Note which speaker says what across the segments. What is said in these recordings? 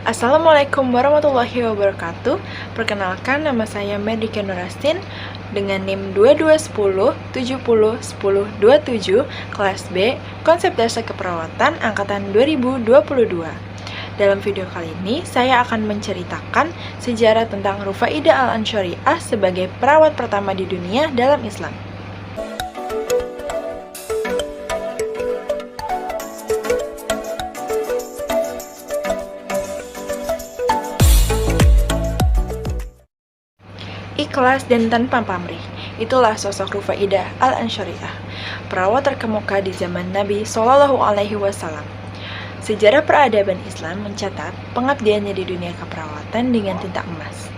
Speaker 1: Assalamualaikum warahmatullahi wabarakatuh. Perkenalkan, nama saya Merdika Nurastin dengan NIM 2210701027 kelas B, konsep dasar keperawatan angkatan 2022. Dalam video kali ini, saya akan menceritakan sejarah tentang Rufaidah Al-Ansyariah sebagai perawat pertama di dunia dalam Islam. Ikhlas dan tanpa pamrih, itulah sosok Rufaidah Al-Ansyariah, perawat terkemuka di zaman Nabi Shallallahu Alaihi Wasallam. Sejarah peradaban Islam mencatat pengabdiannya di dunia keperawatan dengan tinta emas.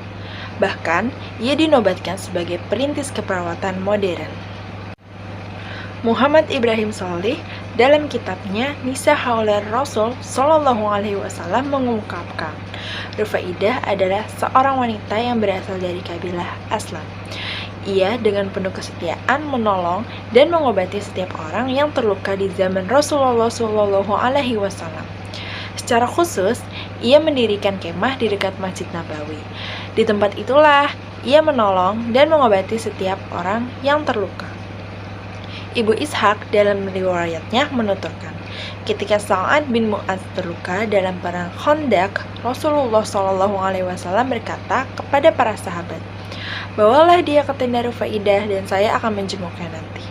Speaker 1: Bahkan, ia dinobatkan sebagai perintis keperawatan modern. Muhammad Ibrahim Sholih dalam kitabnya Nisa Haulal Rasul Shallallahu Alaihi Wasallam mengungkapkan, Rufaidah adalah seorang wanita yang berasal dari kabilah Aslam. Ia dengan penuh kesetiaan menolong dan mengobati setiap orang yang terluka di zaman Rasulullah Shallallahu Alaihi Wasallam. Secara khusus, ia mendirikan kemah di dekat Masjid Nabawi. Di tempat itulah ia menolong dan mengobati setiap orang yang terluka. Ibu Ishaq dalam riwayatnya menuturkan, ketika Sa'ad bin Mu'adz terluka dalam perang Khandaq, Rasulullah Shallallahu Alaihi Wasallam berkata kepada para sahabat, "Bawalah dia ke tenda Rufaidah dan saya akan menjenguknya nanti."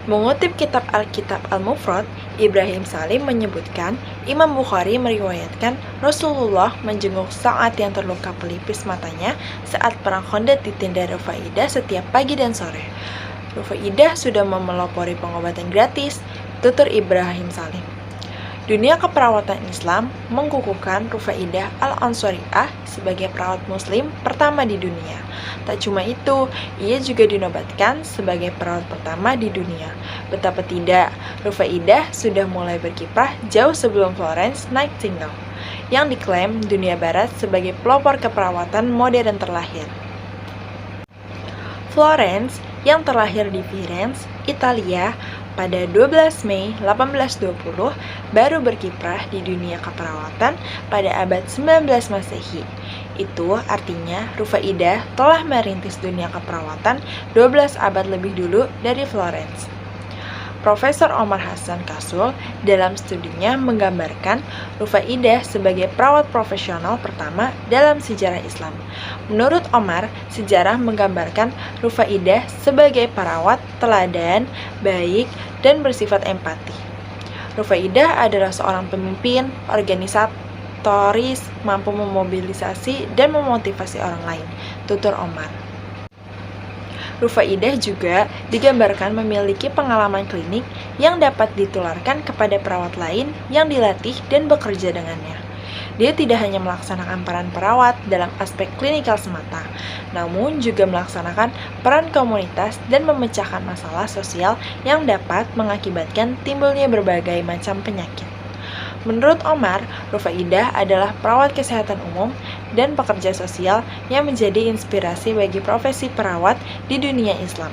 Speaker 1: Mengutip kitab Al-Kitab Al-Mufrad, Ibrahim Salim menyebutkan, Imam Bukhari meriwayatkan Rasulullah menjenguk Sa'ad yang terluka pelipis matanya saat perang Khandaq di tenda Rufaidah setiap pagi dan sore. Rufaidah sudah memelopori pengobatan gratis, tutur Ibrahim Salim. Dunia keperawatan Islam mengukuhkan Rufaidah Al-Ansyariah sebagai perawat muslim pertama di dunia. Tak cuma itu, ia juga dinobatkan sebagai perawat pertama di dunia. Betapa tidak, Rufaidah sudah mulai berkiprah jauh sebelum Florence Nightingale, yang diklaim dunia barat sebagai pelopor keperawatan modern terlahir. Florence yang terlahir di Firenze, Italia pada 12 Mei 1820 baru berkiprah di dunia keperawatan pada abad 19 Masehi. Itu artinya Rufaidah telah merintis dunia keperawatan 12 abad lebih dulu dari Florence. Profesor Omar Hasan Kasul dalam studinya menggambarkan Rufaidah sebagai perawat profesional pertama dalam sejarah Islam. Menurut Omar, sejarah menggambarkan Rufaidah sebagai perawat teladan, baik, dan bersifat empati. Rufaidah adalah seorang pemimpin, organisatoris, mampu memobilisasi dan memotivasi orang lain, tutur Omar. Rufaidah juga digambarkan memiliki pengalaman klinik yang dapat ditularkan kepada perawat lain yang dilatih dan bekerja dengannya. Dia tidak hanya melaksanakan peran perawat dalam aspek klinikal semata, namun juga melaksanakan peran komunitas dan memecahkan masalah sosial yang dapat mengakibatkan timbulnya berbagai macam penyakit. Menurut Omar, Rufaidah adalah perawat kesehatan umum dan pekerja sosial yang menjadi inspirasi bagi profesi perawat di dunia Islam.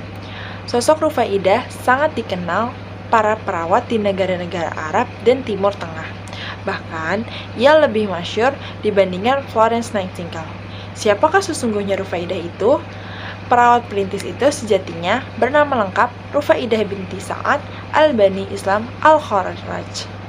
Speaker 1: Sosok Rufaidah sangat dikenal para perawat di negara-negara Arab dan Timur Tengah. Bahkan, ia lebih masyhur dibandingkan Florence Nightingale. Siapakah sesungguhnya Rufaidah itu? Perawat perintis itu sejatinya bernama lengkap Rufaidah binti Sa'ad Al-Bani Islam Al-Kharraj.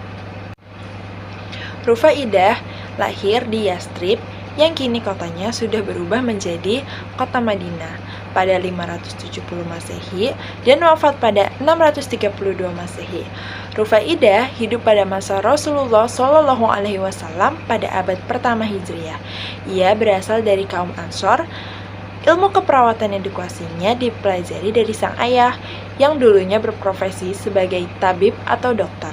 Speaker 1: Rufaidah lahir di Yastrib yang kini kotanya sudah berubah menjadi kota Madinah pada 570 Masehi dan wafat pada 632 Masehi. Rufaidah hidup pada masa Rasulullah Shallallahu Alaihi Wasallam pada abad pertama Hijriah. Ia berasal dari kaum Ansor. Ilmu keperawatan yang dikuasainya dipelajari dari sang ayah yang dulunya berprofesi sebagai tabib atau dokter.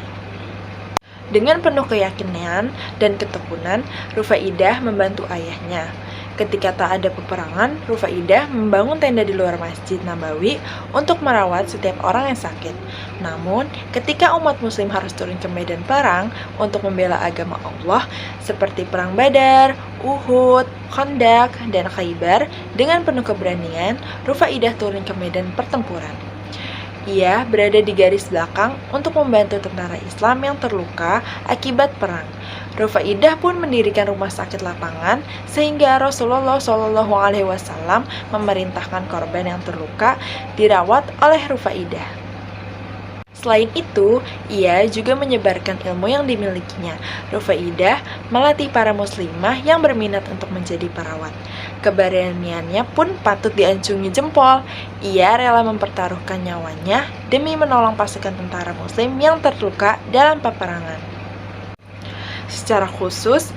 Speaker 1: Dengan penuh keyakinan dan ketekunan, Rufaidah membantu ayahnya. Ketika tak ada peperangan, Rufaidah membangun tenda di luar Masjid Nabawi untuk merawat setiap orang yang sakit. Namun, ketika umat muslim harus turun ke medan perang untuk membela agama Allah, seperti perang Badar, Uhud, Khandaq, dan Khaybar, dengan penuh keberanian, Rufaidah turun ke medan pertempuran. Ia berada di garis belakang untuk membantu tentara Islam yang terluka akibat perang. Rufaidah pun mendirikan rumah sakit lapangan sehingga Rasulullah Shallallahu Alaihi Wasallam memerintahkan korban yang terluka dirawat oleh Rufaidah. Selain itu, ia juga menyebarkan ilmu yang dimilikinya. Rufaidah melatih para muslimah yang berminat untuk menjadi perawat. Keberaniannya pun patut diacungi jempol. Ia rela mempertaruhkan nyawanya demi menolong pasukan tentara muslim yang terluka dalam peperangan. Secara khusus,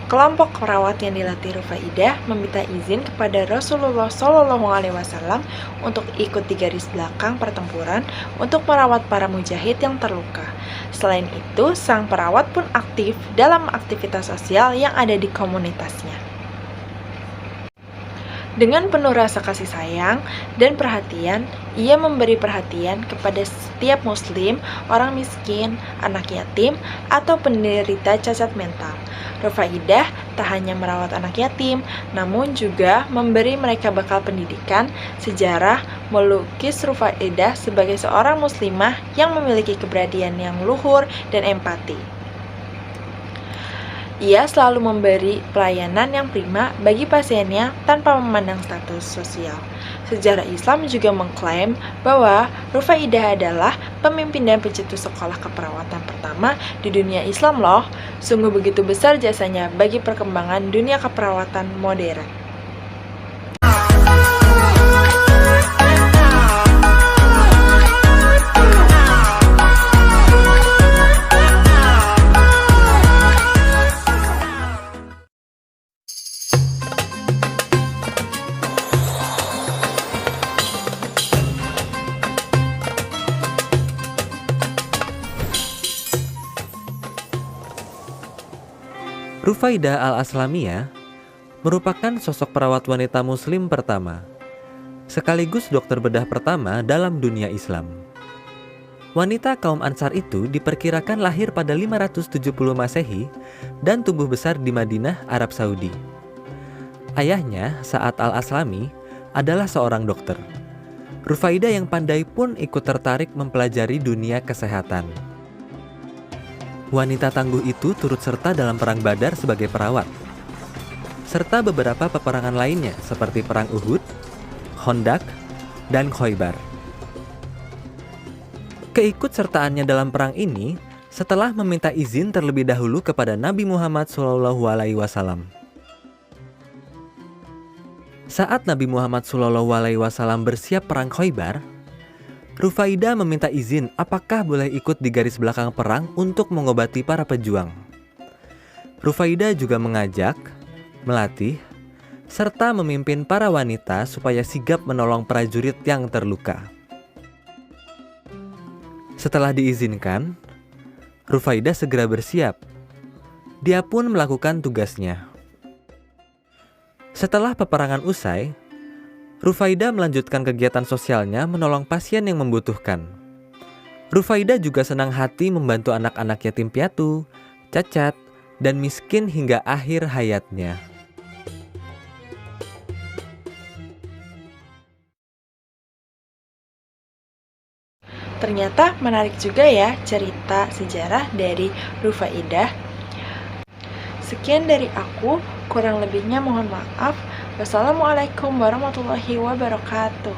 Speaker 1: kelompok perawat yang dilatih Rufaidah meminta izin kepada Rasulullah SAW untuk ikut di garis belakang pertempuran untuk merawat para mujahid yang terluka. Selain itu, sang perawat pun aktif dalam aktivitas sosial yang ada di komunitasnya. Dengan penuh rasa kasih sayang dan perhatian, ia memberi perhatian kepada setiap muslim, orang miskin, anak yatim, atau penderita cacat mental. Rufaidah tak hanya merawat anak yatim, namun juga memberi mereka bekal pendidikan, sejarah, melukis Rufaidah sebagai seorang muslimah yang memiliki keberanian yang luhur dan empati. Ia selalu memberi pelayanan yang prima bagi pasiennya tanpa memandang status sosial. Sejarah Islam juga mengklaim bahwa Rufaidah adalah pemimpin dan pencetus sekolah keperawatan pertama di dunia Islam loh. Sungguh begitu besar jasanya bagi perkembangan dunia keperawatan modern.
Speaker 2: Rufaidah Al-Aslamiyah merupakan sosok perawat wanita muslim pertama, sekaligus dokter bedah pertama dalam dunia Islam. Wanita kaum Ansar itu diperkirakan lahir pada 570 Masehi dan tumbuh besar di Madinah, Arab Saudi. Ayahnya, Sa'ad Al-Aslami, adalah seorang dokter. Rufaidah yang pandai pun ikut tertarik mempelajari dunia kesehatan. Wanita tangguh itu turut serta dalam Perang Badar sebagai perawat, serta beberapa peperangan lainnya seperti Perang Uhud, Khandaq, dan Khoibar. Keikutsertaannya dalam perang ini setelah meminta izin terlebih dahulu kepada Nabi Muhammad SAW. Saat Nabi Muhammad SAW bersiap perang Khoibar, Rufaidah meminta izin apakah boleh ikut di garis belakang perang untuk mengobati para pejuang. Rufaidah juga mengajak, melatih, serta memimpin para wanita supaya sigap menolong prajurit yang terluka. Setelah diizinkan, Rufaidah segera bersiap. Dia pun melakukan tugasnya. Setelah peperangan usai, Rufaidah melanjutkan kegiatan sosialnya menolong pasien yang membutuhkan. Rufaidah juga senang hati membantu anak-anak yatim piatu, cacat, dan miskin hingga akhir hayatnya.
Speaker 1: Ternyata menarik juga ya cerita sejarah dari Rufaidah. Sekian dari aku, kurang lebihnya mohon maaf. Wassalamualaikum warahmatullahi wabarakatuh.